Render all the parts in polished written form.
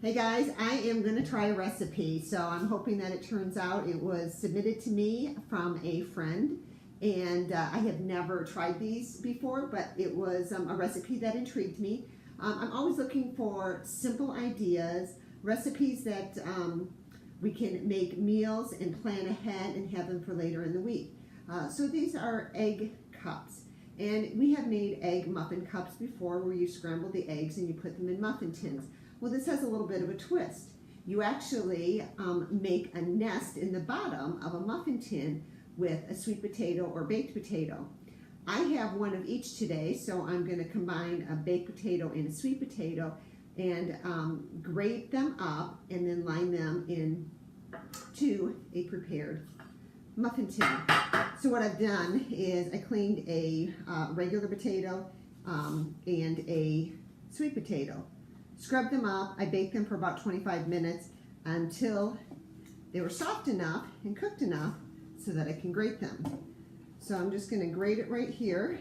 Hey guys, I am going to try a recipe, so I'm hoping that it turns out. It was submitted to me from a friend, and I have never tried these before, but it was a recipe that intrigued me. I'm always looking for simple ideas, recipes that we can make meals and plan ahead and have them for later in the week. So these are egg cups, and we have made egg muffin cups before where you scramble the eggs and you put them in muffin tins. Well, this has a little bit of a twist. You actually make a nest in the bottom of a muffin tin with a sweet potato or baked potato. I have one of each today, so I'm going to combine a baked potato and a sweet potato and grate them up and then line them into a prepared muffin tin. So what I've done is I cleaned a regular potato and a sweet potato. Scrubbed them up. I baked them for about 25 minutes until they were soft enough and cooked enough so that I can grate them. So I'm just going to grate it right here.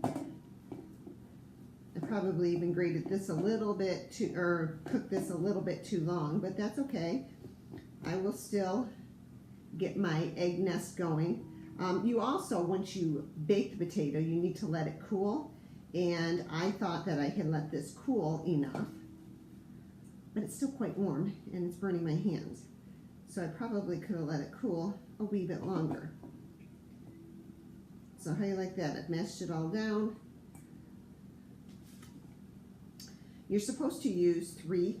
I probably even grated this a little bit too, or cooked this a little bit too long, but that's okay. I will still get my egg nest going. You also, once you bake the potato, you need to let it cool. And I thought that I had let this cool enough, but it's still quite warm and it's burning my hands. So I probably could have let it cool a wee bit longer. So how you like that? I've mashed it all down. You're supposed to use 3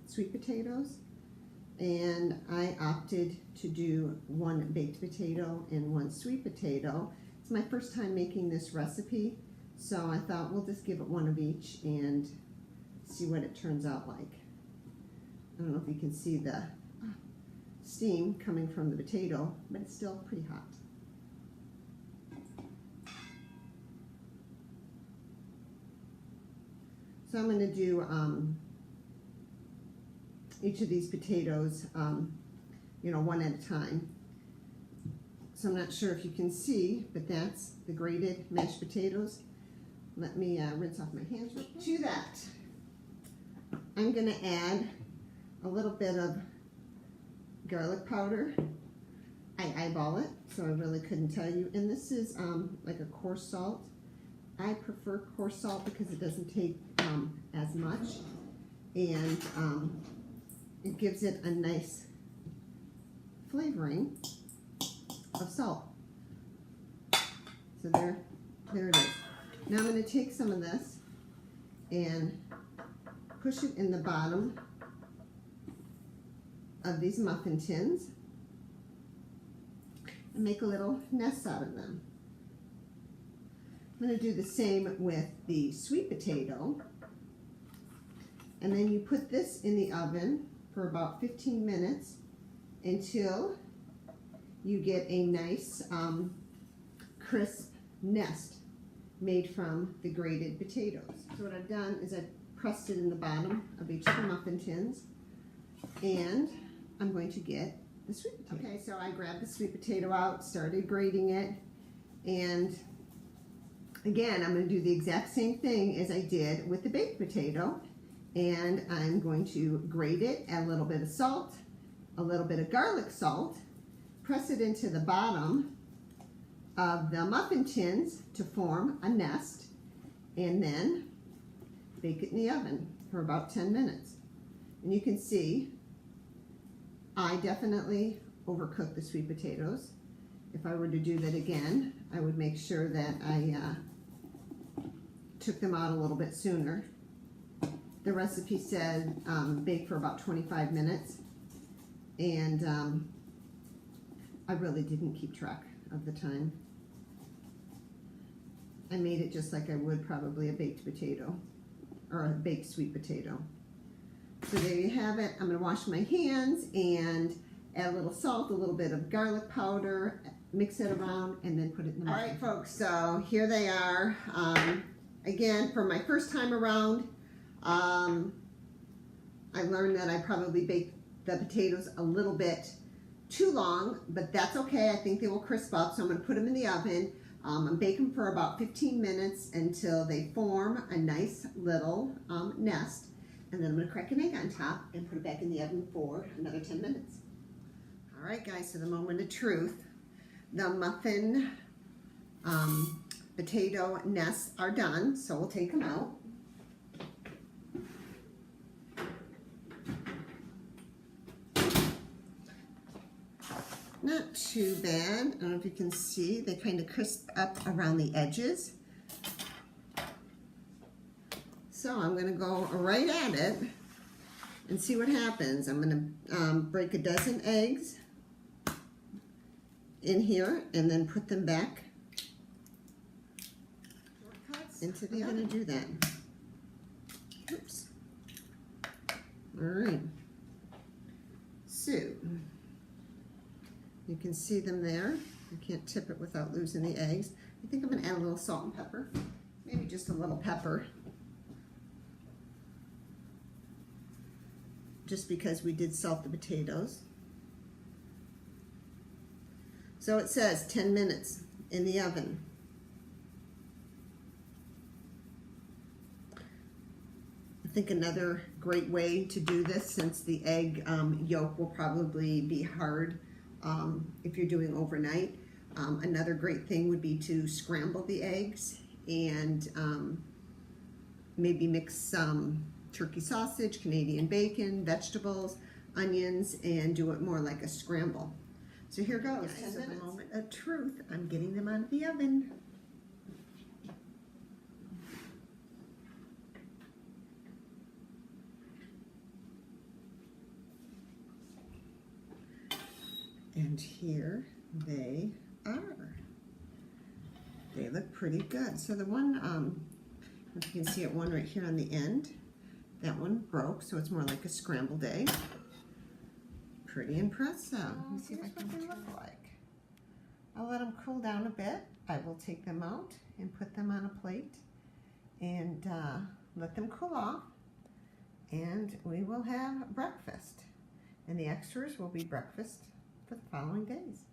sweet potatoes, and I opted to do 1 baked potato and 1 sweet potato. It's my first time making this recipe. So I thought we'll just give it 1 of each and see what it turns out like. I don't know if you can see the steam coming from the potato, but it's still pretty hot. So I'm going to do each of these potatoes, 1 at a time. So I'm not sure if you can see, but that's the grated mashed potatoes. Let me rinse off my hands. To that, I'm going to add a little bit of garlic powder. I eyeball it, so I really couldn't tell you. And this is like a coarse salt. I prefer coarse salt because it doesn't take as much, and it gives it a nice flavoring of salt. So there it is. Now I'm going to take some of this and push it in the bottom of these muffin tins and make a little nest out of them. I'm going to do the same with the sweet potato, and then you put this in the oven for about 15 minutes until you get a nice crisp nest made from the grated potatoes. So what I've done is I've pressed it in the bottom of each of the muffin tins, and I'm going to get the sweet potato. Okay, so I grabbed the sweet potato out, started grating it, and again, I'm going to do the exact same thing as I did with the baked potato, and I'm going to grate it, add a little bit of salt, a little bit of garlic salt, press it into the bottom of the muffin tins to form a nest, and then bake it in the oven for about 10 minutes. And you can see I definitely overcooked the sweet potatoes. If I were to do that again, I would make sure that I took them out a little bit sooner. The recipe said bake for about 25 minutes, and I really didn't keep track of the time. I made it just like I would probably a baked potato or a baked sweet potato. So there you have it. I'm going to wash my hands and add a little salt, a little bit of garlic powder, mix it around, and then put it in the muffin. All right, folks, so here they are. Again, for my first time around, I learned that I probably baked the potatoes a little bit too long, but that's okay. I think they will crisp up, so I'm going to put them in the oven. and bake them for about 15 minutes until they form a nice little nest. And then I'm going to crack an egg on top and put it back in the oven for another 10 minutes. All right, guys, so the moment of truth. The muffin potato nests are done, so we'll take them out. Not too bad. I don't know if you can see, they kind of crisp up around the edges. So I'm going to go right at it and see what happens. I'm going to break a dozen eggs in here and then put them back into the oven. I'm going to do that. Oops. All right. So you can see them there. You can't tip it without losing the eggs. I think I'm going to add a little salt and pepper. Maybe just a little pepper. Just because we did salt the potatoes. So it says 10 minutes in the oven. I think another great way to do this, since the egg yolk will probably be hard if you're doing overnight, another great thing would be to scramble the eggs and maybe mix some turkey sausage, Canadian bacon, vegetables, onions, and do it more like a scramble. So here goes. Guys, so the moment of truth. I'm getting them out of the oven. And here they are. They look pretty good. So the one, if you can see it, one right here on the end, that one broke, so it's more like a scrambled egg. Pretty impressive. Let me see if I can what they look like. I'll let them cool down a bit. I will take them out and put them on a plate and let them cool off. And we will have breakfast. And the extras will be breakfast for the following days.